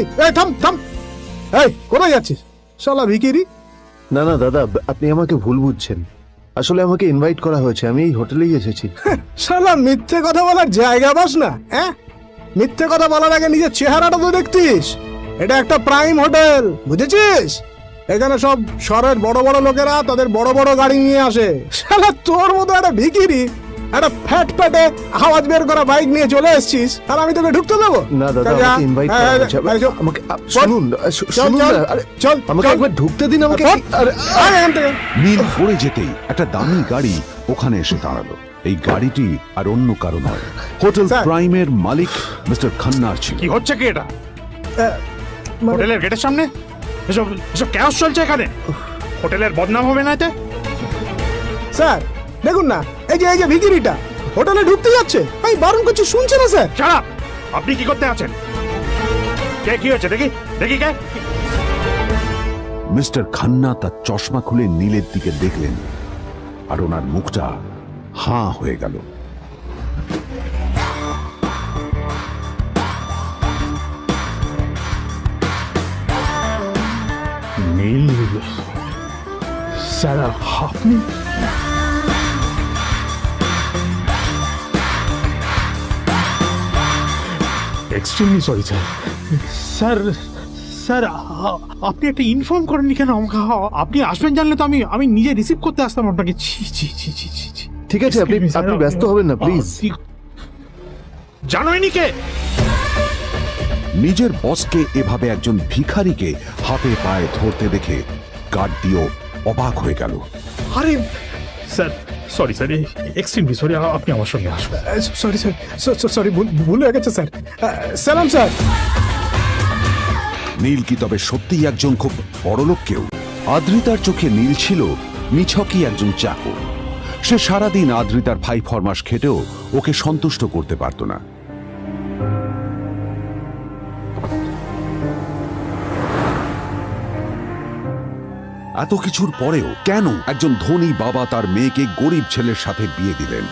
এই এই থাম থাম, এই কোথায় যাচ্ছিস শালা ভিখিরি? না না দাদা, আপনি আমাকে ভুল বুঝছেন। আসলে আমাকে ইনভাইট করা হয়েছে, আমি এই হোটেলেই এসেছি। শালা মিথ্যে কথা বলার জায়গা পাস না? হ্যাঁ, মিথ্যে কথা বলার আগে নিজের চেহারাটা তো দেখতিস। এটা একটা প্রাইম হোটেল, বুঝেছিস? এখানে সব শহরের বড় বড় লোকেরা তাদের বড় বড় গাড়ি নিয়ে আসে। শালা তোর মতো একটা ভিখিরি একটা ফ্যাট প্যাটে আওয়াজ বের করা বাইক নিয়ে চলে এসেছিস, আর আমি তোকে ঢুকতে দেবো না দাদা, আমাকে ইনভাইট করা হয়েছে। আমাকে শুনুন শুনুন, আরে চল আমাকে একবার ঢুকতে দিন আমাকে। নীল পড়ে যেতেই একটা দামি গাড়ি ওখানে এসে দাঁড়ালো। এই গাড়িটি আর অন্য কারো নয়, হোটেল প্রাইমের মালিক মিস্টার খান্নার ছিল। কি হচ্ছে কি এটা? হোটেলের গেটের সামনে এসব এসব ক্যাশ চলছে এখানে। হোটেলের বদনাম হবে না এতে? স্যার দেখুন না, এই যে ভিখিরিটা হোটেলে ঢুকতে যাচ্ছে, আমি বারণ করছি শুনছে না স্যার। শালা, আপনি কি করতে আছেন? কে কি হয়েছে দেখি দেখি কে? মিস্টার খান্না তার চশমা খুলে নীলের দিকে দেখলেন, আর ওনার মুখটা হাঁ হয়ে গেল। নীল স্যার, আপনি? Extremely sorry sir. Sir sir, আপনি একটা ইনফর্ম করেননি কেন আমাকে? আপনি আসবেন জানলে তো আমি নিজে রিসিভ করতে আসতাম আপনাকে। ছি ছি ছি ছি ছি। ঠিক আছে, আপনি ব্যস্ত হবেন না প্লিজ। জানোইনি কে? নিজের বসকে এভাবে একজন ভিখারিকে হাতে পায়ে ধরতে দেখে গার্ডটিও অবাক হয়ে গেল। আরে sir, sorry sir, extremely sorry. আপনি আমার সঙ্গে আসুন। সরি স্যার, সরি, ভুল হয়ে গেছে স্যার। সালাম স্যার। নীল কি তবে সত্যিই একজন খুব বড়লোক কেউ? আদ্রিতার চোখে নীল ছিল নিছকই একজন চাকর। সে সারাদিন আদ্রিতার ভাই ফরমাস খেটেও ওকে সন্তুষ্ট করতে পারত না। এত কিছুর পরেও কেন একজন ধনী বাবা তার মেয়েকে গরিব ছেলের সাথে বিয়ে দিলেন?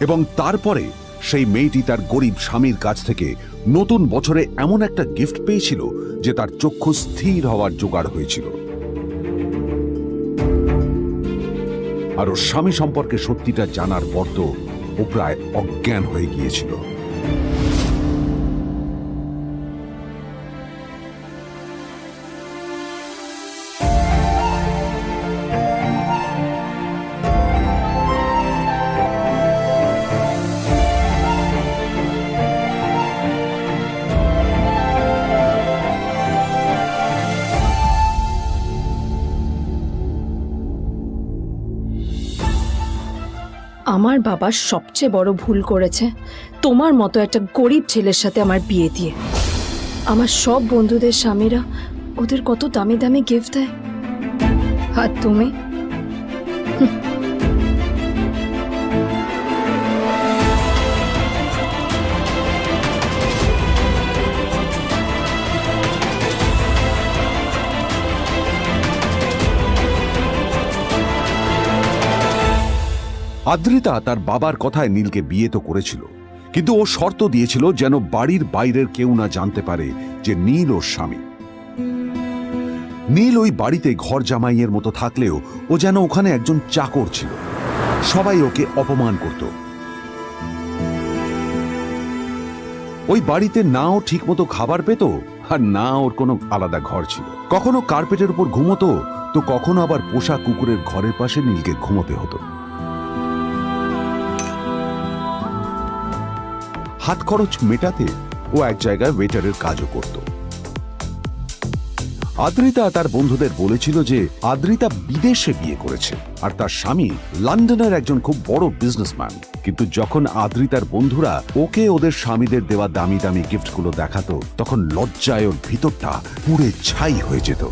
এবং তারপরে সেই মেয়েটি তার গরিব স্বামীর কাছ থেকে নতুন বছরে এমন একটা গিফট পেয়েছিল যে তার চক্ষু স্থির হওয়ার জোগাড় হয়েছিল। আর ওর স্বামী সম্পর্কে সত্যিটা জানার পর তো ও প্রায় অজ্ঞান হয়ে গিয়েছিল। আমার বাবা সবচেয়ে বড় ভুল করেছে তোমার মতো একটা গরিব ছেলের সাথে আমার বিয়ে দিয়ে। আমার সব বন্ধুদের স্বামীরা ওদের কত দামি দামি গিফট দেয়, আর তুমি আদ্রিতা তার বাবার কথায় নীলকে বিয়ে তো করেছিল, কিন্তু ও শর্ত দিয়েছিল যেন বাড়ির বাইরের কেউ না জানতে পারে যে নীল ওর স্বামী। নীল ওই বাড়িতে ঘর জামাইয়ের মতো থাকলেও ও যেন ওখানে একজন চাকর ছিল। সবাই ওকে অপমান করত। ওই বাড়িতে না ও ঠিক মতো খাবার পেত, আর না ওর কোনো আলাদা ঘর ছিল। কখনো কার্পেটের উপর ঘুমোতো, তো কখনো আবার পোষা কুকুরের ঘরের পাশে নীলকে ঘুমোতে হতো। হাত খরচ মেটাতে ও এক জায়গায় ওয়েটারের কাজও করত। আদ্রিতা তার বন্ধুদের বলেছিল যে আদ্রিতা বিদেশে বিয়ে করেছে, আর তার স্বামী লন্ডনের একজন খুব বড় বিজনেসম্যান। কিন্তু যখন আদ্রিতার বন্ধুরা ওকে ওদের স্বামীদের দেওয়া দামি দামি গিফটগুলো দেখাতো, তখন লজ্জায় ওর ভিতরটা পুড়ে ছাই হয়ে যেত।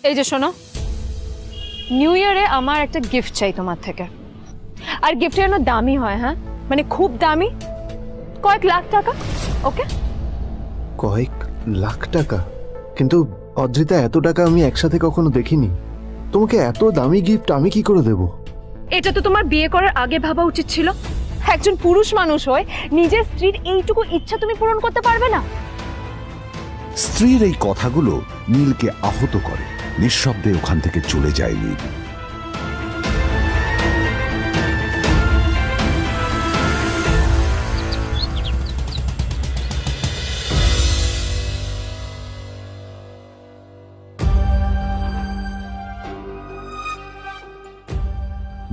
এই যে শোনো, নিউ ইয়ারে আমার একটা গিফট চাই তোমার থেকে। আর গিফট যেন দামি হয়, হ্যাঁ, মানে খুব দামি, কয়েক লাখ টাকা। ওকে? কয়েক লাখ টাকা? কিন্তু অদ্রিতা, এত টাকা আমি একসাথে কখনো দেখিনি। তোমাকে এত দামি গিফট আমি কি করে দেব? এটা তো তোমার বিয়ে করার আগে ভাবা উচিত ছিল। একজন পুরুষ মানুষ হয়ে নিজের স্ত্রীর এইটুকু ইচ্ছা তুমি পূরণ করতে পারবে না? স্ত্রীর এই কথাগুলো নীলকে আহত করে। নিঃশব্দে ওখান থেকে চলে যায় নীল।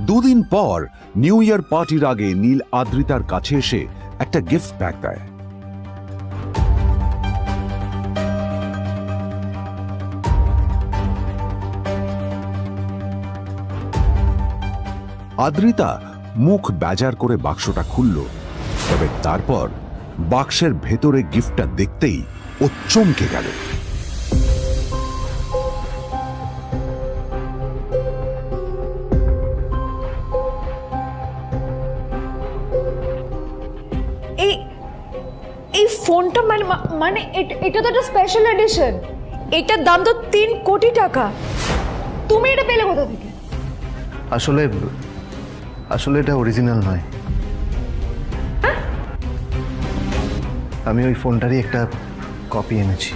দুদিন পর নিউ ইয়ার পার্টির আগে নীল আদ্রিতার কাছে এসে একটা গিফট প্যাক দেয়। আদ্রিতা মুখ বেজার করে বাক্সটা খুলল, তবে তারপর বাক্সের ভেতরে গিফটটা দেখতেই ও চমকে গেল। এই ফোনটা মানে এটা তো একটা স্পেশাল এডিশন। এটার দাম তো 3 কোটি টাকা। তুমি এটা পেলে কোথা থেকে? আসলে এটা অরিজিনাল নয়। আমি ওই ফোনটারই একটা কপি এনেছি।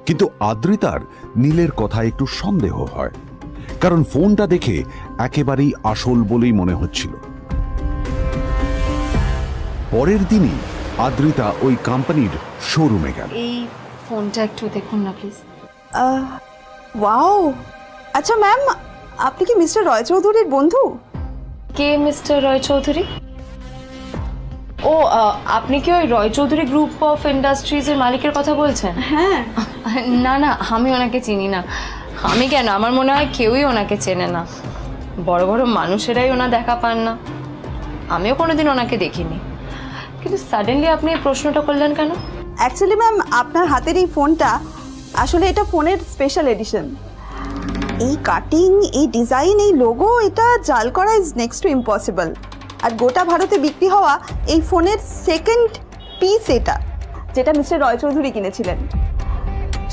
কিন্তু আদ্রিতার নীলের কথা একটু সন্দেহ হয়, কারণ ফোনটা দেখে একেবারেই আসল বলেই মনে হচ্ছিল। পরের দিনই আদ্রিতা ওই কোম্পানির শোরুমে গেল। এই ফোনটা একটু দেখুন না প্লিজ। ওয়াও, আচ্ছা ম্যাম, আপনি কি মিস্টার রয় চৌধুরীর বন্ধু? কে মিস্টার রয় চৌধুরী? ও, আপনি কি ওই রয় চৌধুরী গ্রুপ অফ ইন্ডাস্ট্রিজের মালিকের কথা বলছেন? হ্যাঁ। না না, আমি ওনাকে চিনি না। আমি কেন, আমার মনে হয় কেউই ওনাকে চেনে না। বড় বড় মানুষেরাই ওনা দেখা পান না। আমিও কোনোদিন ওনাকে দেখিনি। কিন্তু সাডেনলি আপনি এই প্রশ্নটা করলেন কেন? অ্যাকচুয়ালি ম্যাম, আপনার হাতের এই ফোনটা আসলে এটা ফোনের স্পেশাল এডিশন। এই কাটিং, এই ডিজাইন, এই লোগো, এটা জাল করা ইজ নেক্সট টু ইম্পসিবল। আর গোটা ভারতে বিক্রি হওয়া এই ফোনের সেকেন্ড পিস এটা, যেটা মিস্টার রয় চৌধুরী কিনেছিলেন।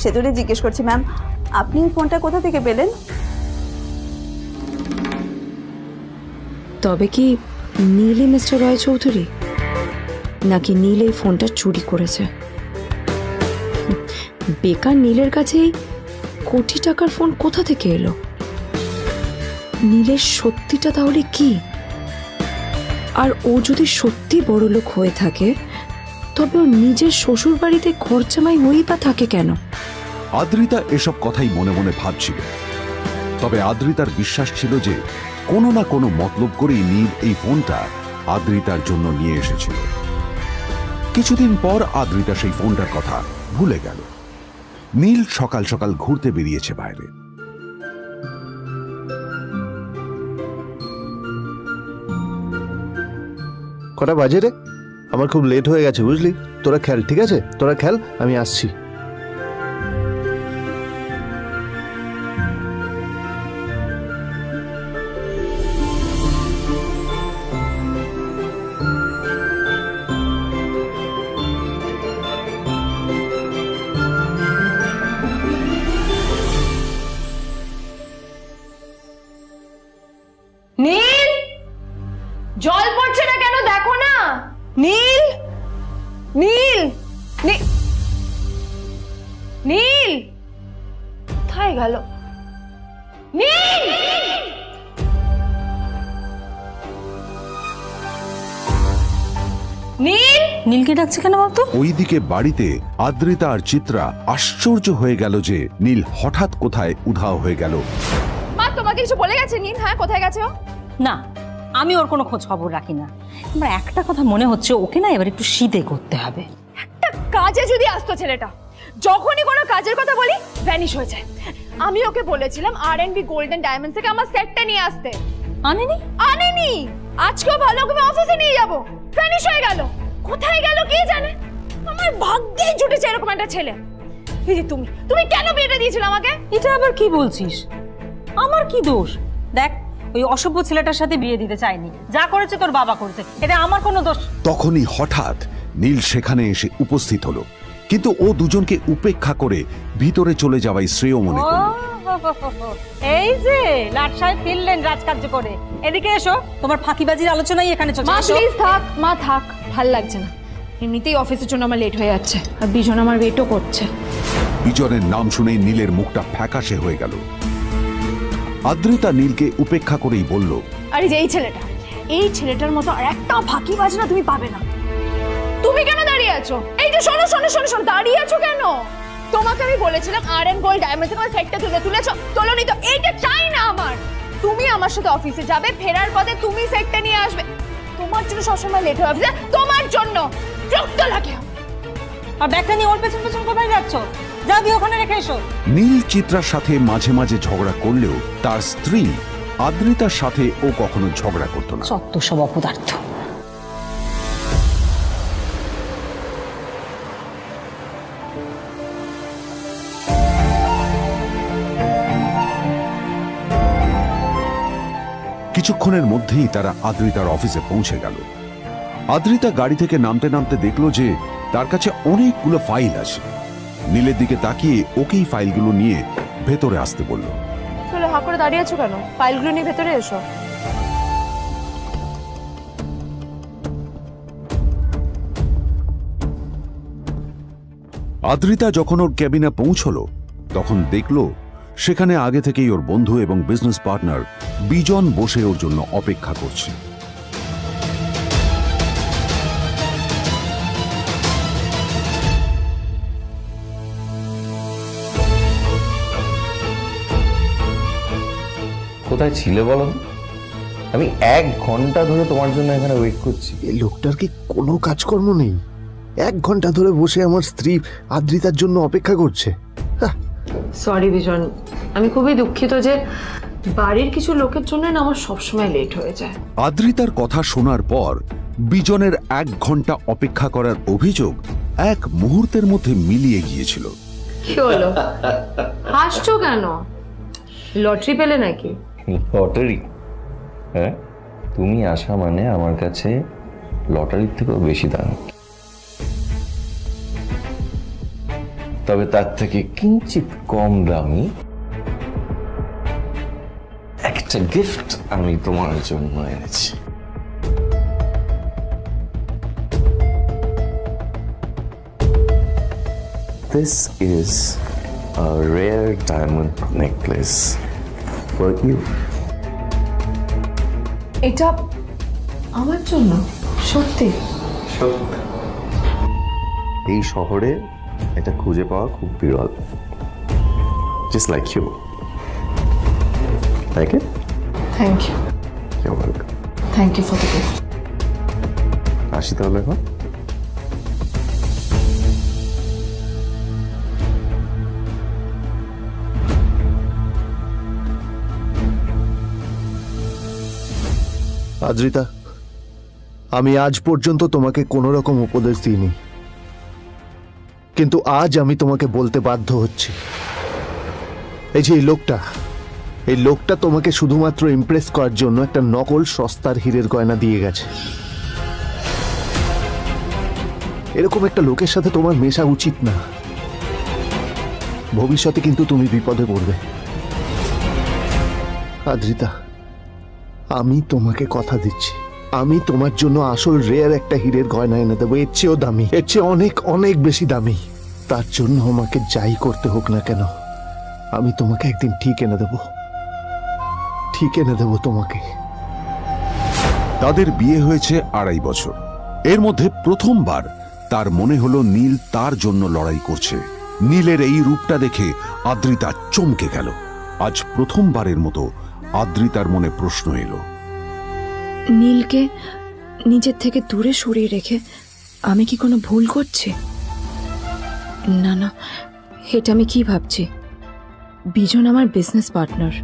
সেজন্য জিজ্ঞেস করছি ম্যাম, আপনি এই ফোনটা কোথা থেকে পেলেন? তবে কি নীলই মিস্টার রয় চৌধুরী, নাকি নীল এই ফোনটা চুরি করেছে? বেকার নীলের কাছেই কোটি টাকার ফোন কোথা থেকে এলো? নীলের সত্যিটা তাহলে কি? আর ও যদি সত্যি বড় লোক হয়ে থাকে, তবে ও নিজের শ্বশুর বাড়িতে খরচামাই হয়েই বা থাকে কেন? আদ্রিতা এসব কথাই মনে মনে ভাবছিল। তবে আদ্রিতার বিশ্বাস ছিল যে কোনো না কোনো মতলব করেই নীল এই ফোনটা আদ্রিতার জন্য নিয়ে এসেছিল। কিছুদিন পর আদ্রিতা সেই ফোনটার কথা ভুলে গেল। নীল সকাল সকাল ঘুরতে বেরিয়েছে বাইরে। কটা বাজে রে? আমার খুব লেট হয়ে গেছে, বুঝলি? তোরা খেল, ঠিক আছে? তোরা খেল, আমি আসছি। নীল, জল পড়ছে না কেন, দেখো না। নীল, নীল, নীল কোথায় গেল? নীল, নীল, নীলকে ডাকছে কেন বলতো? ওইদিকে বাড়িতে আদ্রিতা আর চিত্রা আশ্চর্য হয়ে গেল যে নীল হঠাৎ কোথায় উধাও হয়ে গেল। মা তোমাকে কিছু বলে গেছে নীল? হ্যাঁ, কোথায় গেছে ও? না, আমি ওর কোনো খোঁজ খবর রাখি না। আমার একটা কথা মনে হচ্ছে, ওকে না এবার একটু শীতে করতে হবে। একটা কাজে যদি আসতো ছেলেটা, যখনই কোনো কাজের কথা বলি ভ্যানিশ হয়ে যায়। আমি ওকে বলেছিলাম R&B গোল্ডেন ডায়মন্ডস থেকে আমার সেটটা নিয়ে আসতে, আনেনি। আজকেও ভালো করে অফিসে নিয়ে যাব, ভ্যানিশ হয়ে গেল। কোথায় গেল কে জানে। আমার ভাগ্যেই জুটেছে এরকম একটা ছেলে। এই যে তুমি কেন বিয়েটা দিয়েছিলে আমাকে? এটা আবার কি বলছিস? আমার কি দোষ? দেখ, ওই অসভ্য ছেলেটার সাথে বিয়ে দিতে চাইনি, যা করেছে তোর বাবা করেছে, এটা আমার কোনো দোষ। তখনই হঠাৎ নীল সেখানে এসে উপস্থিত হলো, কিন্তু ও দুজনকে উপেক্ষা করে ভিতরে চলে যাওয়াই শ্রেয় মনে করল। এই যে লাট সাহেব ফিরলেন রাজকার্য করে, এদিকে এসো, তোমার ফাঁকিবাজির আলোচনাই এখানে চলছে। মা প্লিজ থাক, মা থাক, ভাল লাগছে না। এমনিতেই অফিসের জন্য আমার লেট হয়ে যাচ্ছে, আর বিজন আমার ওয়েটও করছে। বিজনের নাম শুনেই নীলের মুখটা ফ্যাকাশে হয়ে গেল। আদ্রিতা নীলকে উপেক্ষা করেই বলল, আরে যে এই ছেলেটার মতো আর একটা ফাঁকিবাজ না তুমি পাবে না। তুমি কেন দাঁড়িয়ে আছো? এই যে শোনো শোনো শোনো শোনো, দাঁড়িয়ে আছো কেন? তোমাকে আমি বলেছিলাম R&B গোল্ড ডায়মন্ডস থেকে সেটটা তুলেছো, তোলোনি তো। এইটা চাই না আমার। তুমি আমার সাথে অফিসে যাবে, ফেরার পথে তুমি সেটটা নিয়ে আসবে। তোমার জন্য সবসময় লেট হয় অফিসে, তোমার জন্য। বিরক্ত লাগে। আর ব্যাগটা নিয়ে ওর পেছন পেছন কোথায় যাচ্ছ? যা দিয়ে ওখানে রেখে এসো। নীল চিত্রার সাথে মাঝে মাঝে ঝগড়া করলেও তার স্ত্রী আদ্রিতার সাথে ও কখনো ঝগড়া করত না। সত্য সব অপদার্থ। কিছুক্ষণের মধ্যেই তারা আদ্রিতার অফিসে পৌঁছে গেল। আদ্রিতা গাড়ি থেকে নামতে নামতে দেখলো যে তার কাছে অনেকগুলো ফাইল আছে। নীলের দিকে তাকিয়ে ওকেই ফাইলগুলো নিয়ে ভেতরে আসতে বলল। চলো, হা করে দাঁড়িয়ে আছো কেন? ফাইলগুলো নিয়ে ভেতরে এসো। আদ্রিতা যখন ওর ক্যাবিনে পৌঁছলো তখন দেখলো সেখানে আগে থেকেই ওর বন্ধু এবং বিজনেস পার্টনার বিজন বসে ওর জন্য অপেক্ষা করছে। কোথায় ছিলে বলো? আমি 1 ঘন্টা ধরে তোমার জন্য এখানে ওয়েট করছি। এই লোকটার কি কোনো কাজকর্ম নেই? 1 ঘন্টা ধরে বসে আমার স্ত্রী আদ্রিতার জন্য অপেক্ষা করছে। সরি বিজন, আমি খুবই দুঃখিত যে বাড়ির কিছু লোকের জন্য না আমার সবসময় লেট হয়ে যায়। আদ্রিতার কথা শোনার পর বিজনের 1 ঘন্টা অপেক্ষা করার অভিযোগ 1 মুহূর্তের মধ্যে মিলিয়ে গিয়েছিল। কি হলো, হাসছো কেন? লটারি পেলে নাকি? লটারি? হ্যাঁ, তুমি আসা মানে আমার কাছে লটারির থেকেও বেশি দাম। তবে তার থেকে কিঞ্চিত কম দামি একটা গিফট আমি তোমার জন্য এনেছি। This is a rare diamond necklace for you. এটা আমার জন্য? সত্যি? এই শহরে এটা খুঁজে পাওয়া খুব বিরল। Just like you. Like it? Thank you. You're welcome. Thank you for the gift. আসি তাহলে এখন। আদ্রিতা, আমি আজ পর্যন্ত তোমাকে কোনো রকম উপদেশ দিইনি, কিন্তু আজ আমি তোমাকে বলতে বাধ্য হচ্ছি। এই যে এই লোকটা তোমাকে শুধুমাত্র ইমপ্রেস করার জন্য একটা নকল সস্তার হীরের গয়না দিয়ে গেছে। এরকম একটা লোকের সাথে তোমার মেশা উচিত না। ভবিষ্যতে কিন্তু তুমি বিপদে পড়বে। আদ্রিতা, আমি তোমাকে কথা দিচ্ছি, আমি তোমার জন্য আসল রেয়ার একটা হীরের গয়না এনে দেবো, এর চেয়েও দামি, এর চেয়ে অনেক অনেক বেশি দামি। তার জন্য আমাকে যাই করতে হোক না কেন, আমি তোমাকে একদিন ঠিক এনে দেবো, ঠিক এনে দেবো তোমাকে। তাদের বিয়ে হয়েছে 2.5 বছর। এর মধ্যে প্রথমবার তার মনে হলো নীল তার জন্য লড়াই করছে। নীলের এই রূপটা দেখে আদ্রিতা চমকে গেল। আজ প্রথমবারের মতো আদ্রিতার মনে প্রশ্ন এলো, নীলকে নিজের থেকে দূরে সরিয়ে রেখে আমি কি কোনো ভুল করছি? না না, এটা আমি কি ভাবছি, বিজন আমার বিজনেস পার্টনার,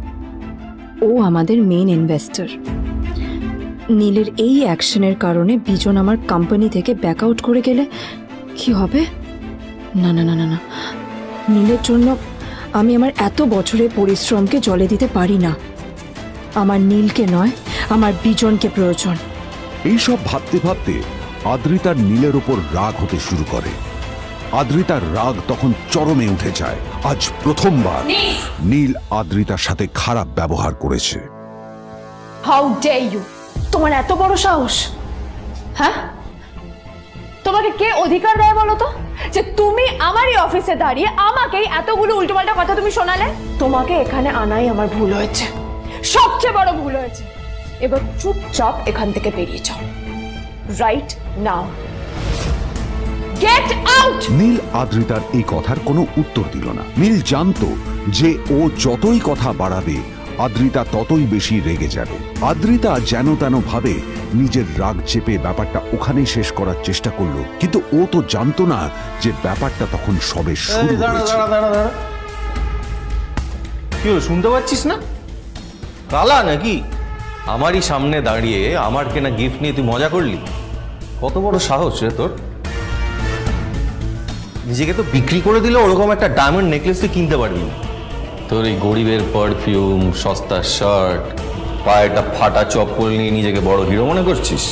ও আমাদের মেইন ইনভেস্টর। নীলের এই অ্যাকশনের কারণে বিজন আমার কোম্পানি থেকে ব্যাক আউট করে গেলে কি হবে? না না না না না, নীলের জন্য আমি আমার এত বছরের পরিশ্রমকে জলে দিতে পারি না। আমার নীলকে নয়, আমার বিজনকে প্রয়োজন। এইসব ভাবতে ভাবতে আদ্রিতার নীলের ওপর রাগ হতে শুরু করে। আদ্রিতার রাগ তখন চরমে উঠে যায়। আজ প্রথমবার নীল আদ্রিতার সাথে খারাপ ব্যবহার করেছে। How dare you! তোমার এত বড় সাহস! হ্যাঁ, তোমাকে কে অধিকার দেয় বলো তো যে তুমি আমারই অফিসে দাঁড়িয়ে আমাকেই এতগুলো উল্টোপাল্টা কথা তুমি শোনালে? তোমাকে এখানে আনাই আমার ভুল হয়েছে, সবচেয়ে বড় ভুল হয়েছে। এবার চুপচাপ এখান থেকে বেরিয়ে যাও, right now. Get out! Neel আদ্রিতার এই কথার কোনো উত্তর দিল না। নীল জানতো যে ও যতই কথা বাড়াবে আদ্রিতা ততই বেশি রেগে যাবে। আদ্রিতা যেন তেন ভাবে নিজের রাগ চেপে ব্যাপারটা ওখানেই শেষ করার চেষ্টা করলো, কিন্তু ও তো জানতো না যে ব্যাপারটা তখন সবে শুরু হয়েছে। কি হলো, শুনতে পাচ্ছিস না? কালা নাকি? আমারই সামনে দাঁড়িয়ে আমার কেনা গিফট নিয়ে তুই মজা করলি? কত বড় সাহস রে তোর! নিজেকে তো বিক্রি করে দিলে ওরকম একটা ডায়মন্ড নেকলেস তুই কিনতে পারবি না। তোর এই গরিবের পারফিউম, সস্তা শার্ট, পায়ে একটা ফাটা চপ্পল নিয়ে নিজেকে বড় হিরো মনে করছিস?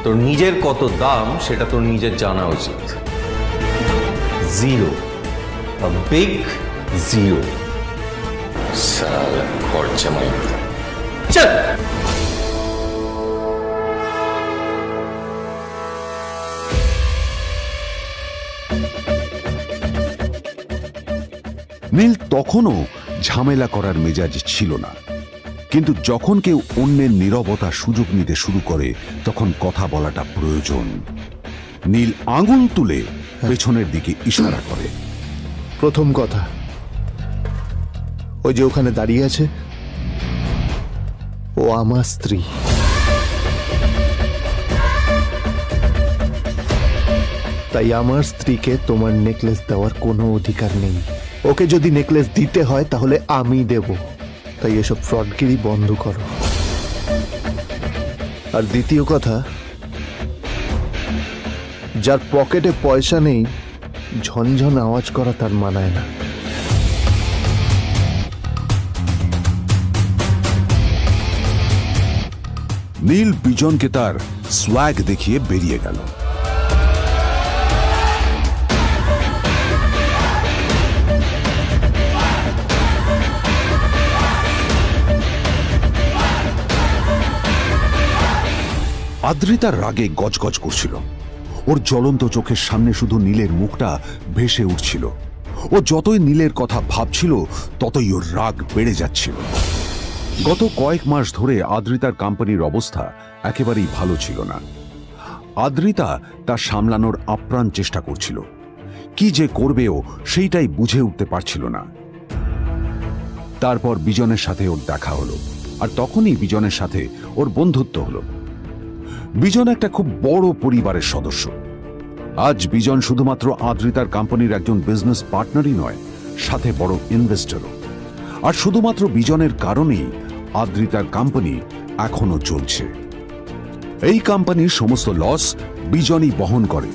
তোর নিজের কত দাম সেটা তোর নিজের জানা উচিত। Zero, big zero. সালা খরচা মাই চল। নীল তখনও ঝামেলা করার মেজাজ ছিল না, কিন্তু যখন কেউ অন্যের নীরবতা সুযোগ নিতে শুরু করে তখন কথা বলাটা প্রয়োজন। নীল আঙুল তুলে পেছনের দিকে ইশারা করে। প্রথম কথা, ওই যে ওখানে দাঁড়িয়ে আছে, ও আমার স্ত্রী। তাই আমার স্ত্রীকে তোমার নেকলেস দেওয়ার কোনো অধিকার নেই। ওকে যদি নেকলেস দিতে হয় তাহলে আমি দেব। তাই এসব ফ্রডগিরি বন্ধ করো। আর দ্বিতীয় কথা, যার পকেটে পয়সা নেই ঝনঝন আওয়াজ করা তার মানায় না। নীল বিজনকে তার সোয়াগ দেখিয়ে বেরিয়ে গেল। আদ্রিতার রাগে গজগজ করছিল। ওর জ্বলন্ত চোখের সামনে শুধু নীলের মুখটা ভেসে উঠছিল। ও যতই নীলের কথা ভাবছিল ততই ওর রাগ বেড়ে যাচ্ছিল। গত কয়েক মাস ধরে আদ্রিতার কোম্পানির অবস্থা একেবারেই ভালো ছিল না। আদ্রিতা তা সামলানোর আপ্রাণ চেষ্টা করছিল। কি যে করবেও সেইটাই বুঝে উঠতে পারছিল না। তারপর বিজনের সাথে ওর দেখা হলো, আর তখনই বিজনের সাথে ওর বন্ধুত্ব হলো। বিজন একটা খুব বড় পরিবারের সদস্য। আজ বিজন শুধুমাত্র আদ্রিতার কোম্পানির একজন বিজনেস পার্টনারই নয়, সাথে বড় ইনভেস্টরও। আর শুধুমাত্র বিজনের কারণেই আদ্রিতার কোম্পানি এখনো চলছে। এই কোম্পানির সমস্ত লস বিজনই বহন করে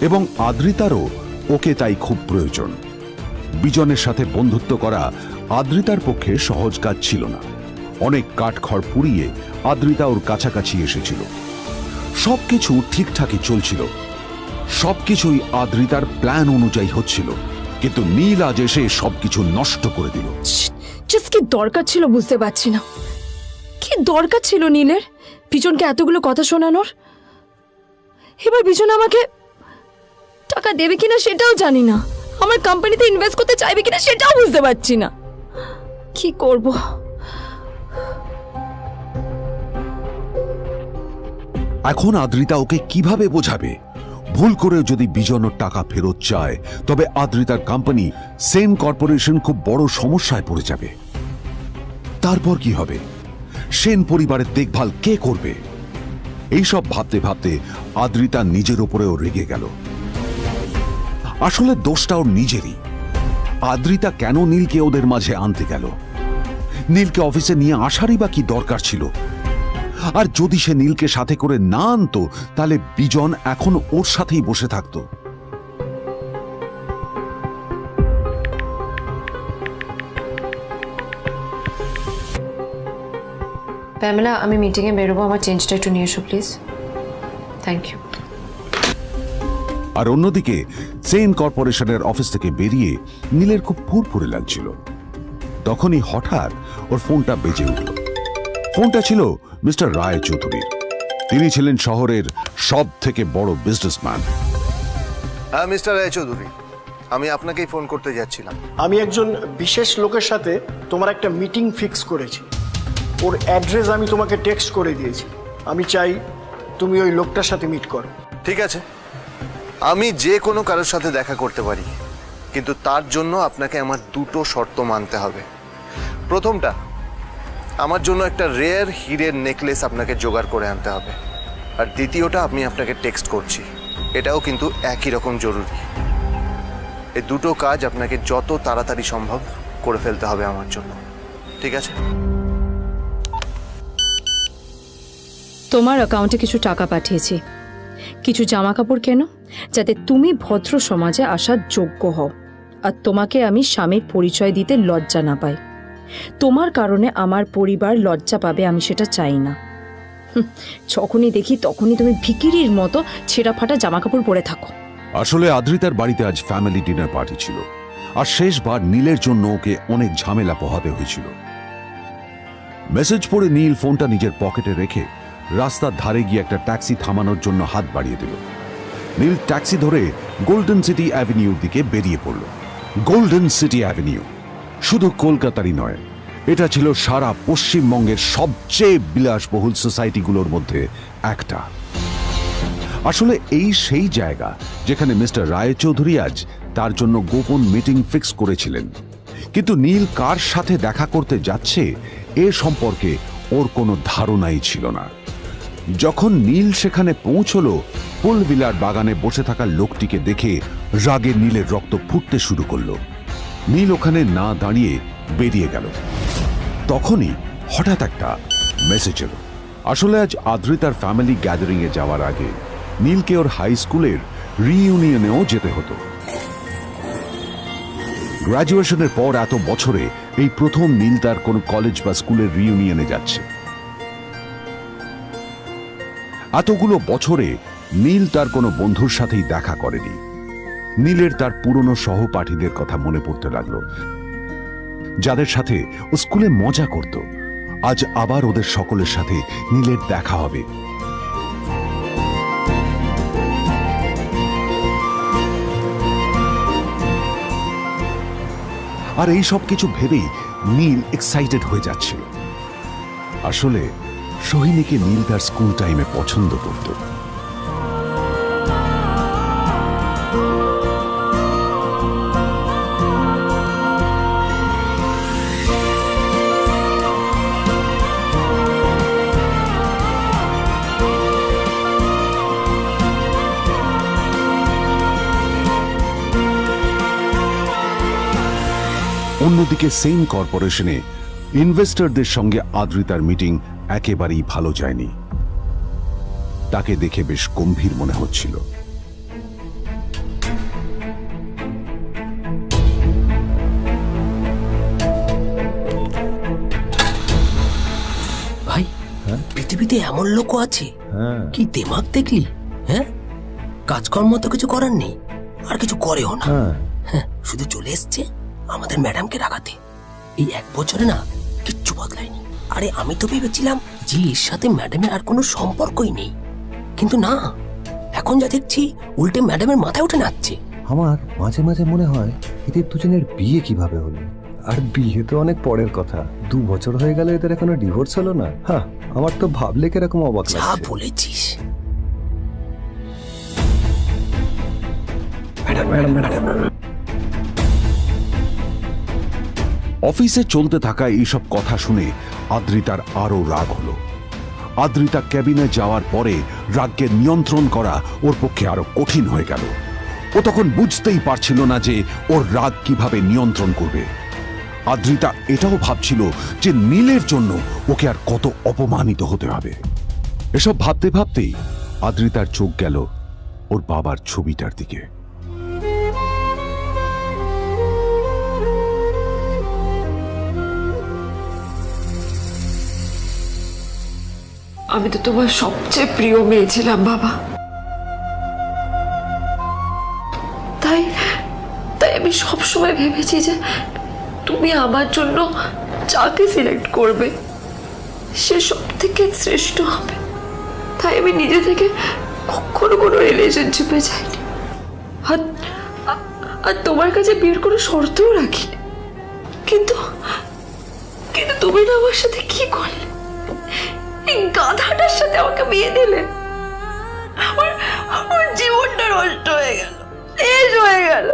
এবং আদ্রিতারও ওকে তাই খুব প্রয়োজন। বিজনের সাথে বন্ধুত্ব করা আদ্রিতার পক্ষে সহজ কাজ ছিল না। অনেক কাঠখড় পুড়িয়ে আদ্রিতা ওর কাছাকাছি এসেছিল। সবকিছু ঠিকঠাকই চলছিল, সবকিছুই আদ্রিতার প্ল্যান অনুযায়ী হচ্ছিল, কিন্তু নীল আজ এসে সবকিছু নষ্ট করে দিল। জাস্ট কি দরকার ছিল বুঝতে পারছি না। কি দরকার ছিল নীলের বিজনকে এতগুলো কথা শোনানোর? এবার বিজন আমাকে টাকা দেবে কিনা সেটাও জানি না, আমার কোম্পানিতে ইনভেস্ট করতে চাইবে কিনা সেটাও বুঝতে পারছি না। কি করব? এখন আদ্রিতা ওকে কিভাবে বোঝাবে? ভুল করে যদি বিজন ওর টাকা ফেরত চায় তবে আদ্রিতার কোম্পানি সেন কর্পোরেশন খুব বড় সমস্যায় পড়ে যাবে। তারপর কি হবে? সেন পরিবারের দেখভাল কে করবে? এইসব ভাবতে ভাবতে আদ্রিতা নিজের উপরেও রেগে গেল। আসলে দোষটা ওর নিজেরই। আদ্রিতা কেন নীলকে ওদের মাঝে আনতে গেল? নীলকে অফিসে নিয়ে আসারই বা কি দরকার ছিল? আর যদি সে নীলকে সাথে করে না আনতো তাহলে বিজন এখন ওর সাথেই বসে থাকতো। প্যামেলা, আমি মিটিংয়ে বেরোবো, আমার চেঞ্জটা একটু নিয়ে এসো প্লিজ। Thank you. আর অন্যদিকে সেন কর্পোরেশনের অফিস থেকে বেরিয়ে নীলের খুব ফুরফুরে লাগছিল। তখনই হঠাৎ ওর ফোনটা বেজে উঠল। ফোনটা ছিল মিস্টার রায় চৌধুরীর। তিনি ছিলেন শহরের সব থেকে বড় বিজনেসম্যান। হ্যাঁ মিস্টার রায়চৌধুরী, আমি আপনাকেই ফোন করতে যাচ্ছিলাম। আমি একজন বিশেষ লোকের সাথে তোমার একটা মিটিং ফিক্স করেছি। ওর অ্যাড্রেস আমি তোমাকে টেক্সট করে দিয়েছি। আমি চাই তুমি ওই লোকটার সাথে মিট করো। ঠিক আছে, আমি যে কোনো কারোর সাথে দেখা করতে পারি, কিন্তু তার জন্য আপনাকে আমার দুটো শর্ত মানতে হবে। প্রথমটা, আমার জন্য একটা রেয়ার হীরের নেকলেস আপনাকে জোগাড় করে আনতে হবে। আর দ্বিতীয়টা, আমি আপনাকে টেক্সট করছি, এটাও কিন্তু একই রকম জরুরি। এই দুটো কাজ আপনাকে যত তাড়াতাড়ি সম্ভব করে ফেলতে হবে আমার জন্য, ঠিক আছে? তোমার অ্যাকাউন্টে কিছু টাকা পাঠিয়েছি, কিছু জামা কাপড় কেনো, যাতে তুমি ভদ্র সমাজে আসার যোগ্য হও আর তোমাকে আমি স্বামীর পরিচয় দিতে লজ্জা না পাই। তোমার কারণে আমার পরিবার লজ্জা পাবে, আমি সেটা চাই না। যখনই দেখি তখনই তুমি ভিখিরির মতো ছেঁড়া ফাটা জামা কাপড় পরে থাকো। আসলে আদ্রিতার বাড়িতে আজ ফ্যামিলি ডিনার পার্টি ছিল, আর শেষবার নীলের জন্য ওকে অনেক ঝামেলা পোহাতে হয়েছিল। মেসেজ পড়ে নীল ফোনটা নিজের পকেটে রেখে রাস্তার ধারে গিয়ে একটা ট্যাক্সি থামানোর জন্য হাত বাড়িয়ে দিল। নীল ট্যাক্সি ধরে গোল্ডেন সিটি অ্যাভিনিউর দিকে বেরিয়ে পড়ল। গোল্ডেন সিটি অ্যাভিনিউ শুধু কলকাতারই নয়, এটা ছিল সারা পশ্চিমবঙ্গের সবচেয়ে বিলাসবহুল সোসাইটিগুলোর মধ্যে একটা। আসলে এই সেই জায়গা যেখানে মিস্টার রায়চৌধুরী আজ তার জন্য গোপন মিটিং ফিক্স করেছিলেন। কিন্তু নীল কার সাথে দেখা করতে যাচ্ছে এ সম্পর্কে ওর কোনো ধারণাই ছিল না। যখন নীল সেখানে পৌঁছল, ফুলভিলার বাগানে বসে থাকা লোকটিকে দেখে রাগে নীলের রক্ত ফুটতে শুরু করলো। নীল ওখানে না দাঁড়িয়ে বেরিয়ে গেল। তখনই হঠাৎ একটা মেসেজ এলো। আসলে আজ আদ্রিতার ফ্যামিলি গ্যাদারিং এ যাওয়ার আগে নীলকে ওর হাই স্কুলের রিইউনিয়নেও যেতে হতো। গ্র্যাজুয়েশনের পর এত বছরে এই প্রথম নীল তার কোনো কলেজ বা স্কুলের রিইউনিয়নে যাচ্ছে। এতগুলো বছরে নীল তার কোনো বন্ধুর সাথেই দেখা করেনি। নীলের তার পুরনো সহপাঠীদের কথা মনে পড়তে লাগলো, যাদের সাথে ও স্কুলে মজা করত। আজ আবার ওদের সকলের সাথে নীলের দেখা হবে। আর এই সব কিছু ভেবেই নীল এক্সাইটেড হয়ে যাচ্ছিল। আসলে সোহিনীকে নীল তার স্কুল টাইমে পছন্দ করত। অন্যদিকে সেন কর্পোরেশনে ইনভেস্টরদের সঙ্গে আদ্রিতার মিটিং একেবারেই ভালো যায়নি। তাকে দেখে বেশ গম্ভীর মনে হচ্ছিল। ভাই, পৃথিবীতে এমন লোকও আছে, কি দিমাগ দেখলি? হ্যাঁ, কাজকর্ম তো কিছু করার নেই, আর কিছু করেও না। হ্যাঁ, শুধু চলে এসছে আমাদের ম্যাডামকে রাখাতে। এই 1 বছরে না কিচ্ছু বদলায়নি। আরে আমি তো ভেবেছিলাম যে এর সাথে ম্যাডামের আর কোনো সম্পর্কই নেই, কিন্তু না, এখন যা দেখছি উল্টে ম্যাডামের মাথায় উঠে নাচছে। আমার মাঝে মাঝে মনে হয় এদের দুজনের বিয়ে কিভাবে হলো। আর বিয়ে তো অনেক পরের কথা, 2 বছর হয়ে গেল, এদের এখনো ডিভোর্স হলো না। হ্যাঁ, আমার তো ভাবলে কিরকম অবাক লাগছে। যা বলেছিস। অফিসে চলতে থাকা এইসব কথা শুনে আদ্রিতার আরো রাগ হলো। আদ্রিতা ক্যাবিনে যাওয়ার পরে রাগকে নিয়ন্ত্রণ করা ওর পক্ষে আরো কঠিন হয়ে গেল। ও তখন বুঝতেই পারছিল না যে ওর রাগ কিভাবে নিয়ন্ত্রণ করবে। আদ্রিতা এটাও ভাবছিল যে নীলের জন্য ওকে আর কত অপমানিত হতে হবে। এসব ভাবতে ভাবতেই আদ্রিতার চোখ গেল ওর বাবার ছবিটার দিকে। আমি তো তোমার সবচেয়ে প্রিয় মেয়ে ছিলাম বাবা, তাই তাই আমি সবসময় ভেবেছি যে তুমি আমার জন্য যাকে সিলেক্ট করবে সে সব থেকে শ্রেষ্ঠ হবে। তাই আমি নিজে থেকে কখনো কোনো রিলেশনশিপে যাইনি, আর তোমার কাছে বিয়ের কোনো শর্তও রাখিনি। কিন্তু কিন্তু তুমি না আমার সাথে কি করলে? এই গাধাটার সাথে আমাকে বিয়ে দিলে। আমার জীবনটা নষ্ট হয়ে গেল, শেষ হয়ে গেল।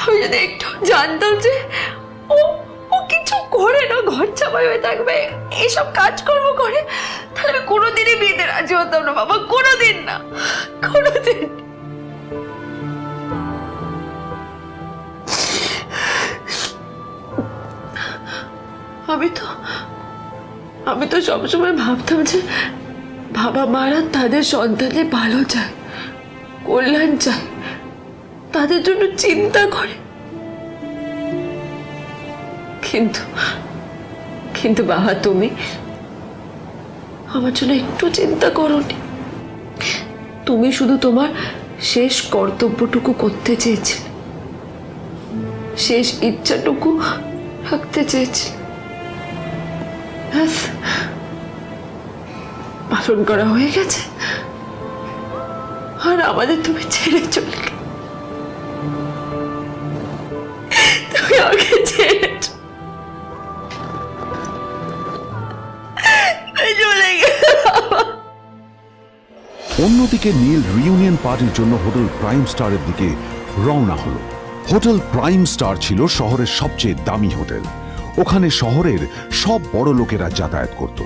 আমি যদি একটু জানতাম যে ও ও কিছু করে না, ঘর চাপাই হয়ে থাকবে, এইসব কাজকর্ম করে, তাহলে আমি কোনোদিনই বিয়েতে রাজি হতাম না বাবা, কোনোদিন না, কোনোদিন। আমি তো সবসময় ভাবতাম যে বাবা মারা তাদের সন্তানের ভালো চায়, কল্যাণ চায়, তাদের জন্য চিন্তা করে। কিন্তু বাবা তুমি আমার জন্য একটু চিন্তা করোনি। তুমি শুধু তোমার শেষ কর্তব্যটুকু করতে চেয়েছিলে, শেষ ইচ্ছাটুকু রাখতে চেয়েছিলে, পালন করা হয়ে গেছে, আর আমাদের তুমি ছেড়ে চলে গেলে। তুমি আমাকে ছেড়ে চলে গেলে। অন্যদিকে নীল রিউনিয়ন পার্টির জন্য হোটেল প্রাইম স্টারের দিকে রওনা হলো। হোটেল প্রাইম স্টার ছিল শহরের সবচেয়ে দামি হোটেল। ওখানে শহরের সব বড় লোকেরা যাতায়াত করত।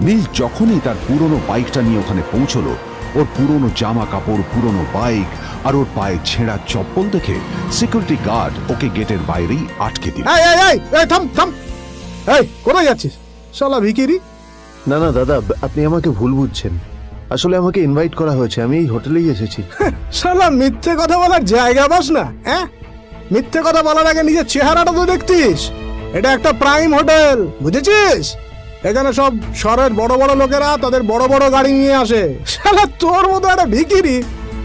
নীল যখনই তার পুরনো বাইকটা নিয়ে ওখানে পৌঁছলো, ওর পুরনো জামা কাপড়, পুরনো বাইক আর ওর পায়ে ছেঁড়া চপ্পল দেখে সিকিউরিটি গার্ড ওকে গেটের বাইরেই আটকে দিল। কোথায় যাচ্ছিস শালা ভিখিরি? না না দাদা, আপনি আমাকে ভুল বুঝছেন। আসলে আমাকে ইনভাইট করা হয়েছে, আমি এই হোটেলেই এসেছি। শালা মিথ্যে কথা বলার জায়গা পাস না? হ্যাঁ, মিথ্যে কথা বলার আগে নিজের চেহারাটা তো দেখতিস। এটা একটা প্রাইম হোটেল, বুঝেছিস? এখানে সব শহরের বড় বড় লোকেরা তাদের বড় বড় গাড়ি নিয়ে আসে। শালা তোর মতো একটা ভিখিরি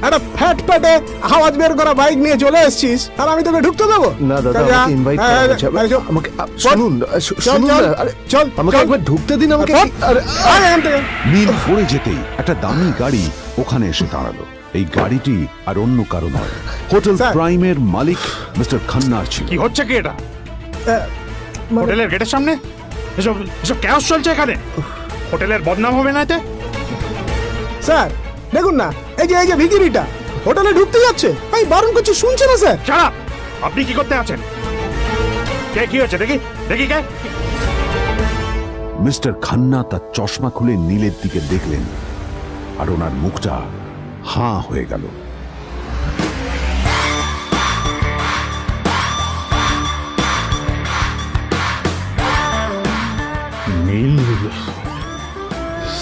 একটা ফ্যাট প্যাটে আওয়াজ বের করা বাইক নিয়ে চলে এসেছিস, আর আমি তোকে ঢুকতে দেবো না? দাদা আমাকে ইনভাইট করা হয়েছে, আমাকে শুনুন শুনুন, আরে চল আমাকে একবার ঢুকতে দিন আমাকে। নীল পড়ে যেতেই একটা দামি গাড়ি ওখানে এসে দাঁড়ালো। এই গাড়িটি আর অন্য কারো নয়, হোটেল প্রাইমের মালিক মিস্টার খান্নার ছিল। কি হচ্ছে কি এটা? হোটেলের গেটের সামনে এসব এসব ক্যাশ চলছে এখানে। হোটেলের বদনাম হবে না এতে? স্যার দেখুন না, এই যে ভিখিরিটা হোটেলে ঢুকতে যাচ্ছে, আমি বারণ করছি, শুনছে না স্যার? Shut up! আপনি কি করতে আছেন? কে কি হচ্ছে দেখি দেখি কে? মিস্টার খান্না তার চশমা খুলে নীলের দিকে দেখলেন, আর ওনার মুখটা হাঁ হয়ে গেল। নীল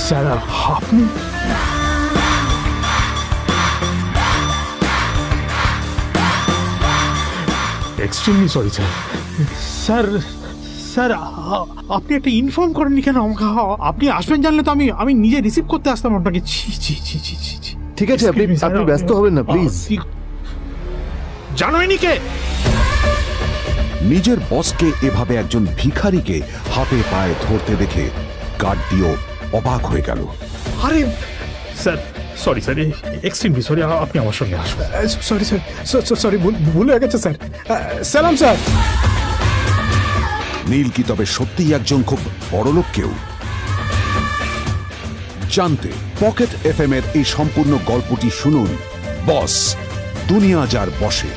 স্যার, আপনি? Extremely sorry sir. Sir sir আপনি একটা ইনফর্ম করেননি কেন আমাকে? আপনি আসবেন জানলে তো আমি নিজে রিসিভ করতে আসতাম আপনাকে। ঠিক আছে, আপনি ব্যস্ত হবেন না প্লিজ। জানোইনি কে? নিজের বসকে এভাবে একজন ভিখারিকে হাতে পায়ে ধরতে দেখে গার্ডটিও অবাক হয়ে গেল। আরে sir, sorry sir, extremely sorry, আপনি আমার সঙ্গে আসুন। সরি স্যার, সরি, ভুল হয়ে গেছে স্যার। সালাম স্যার। নীল কি তবে সত্যিই একজন খুব বড়লোক কেউ? জানতে পকেট এফএম এর এই সম্পূর্ণ গল্পটি শুনুন বস, দুনিয়া যার বসে।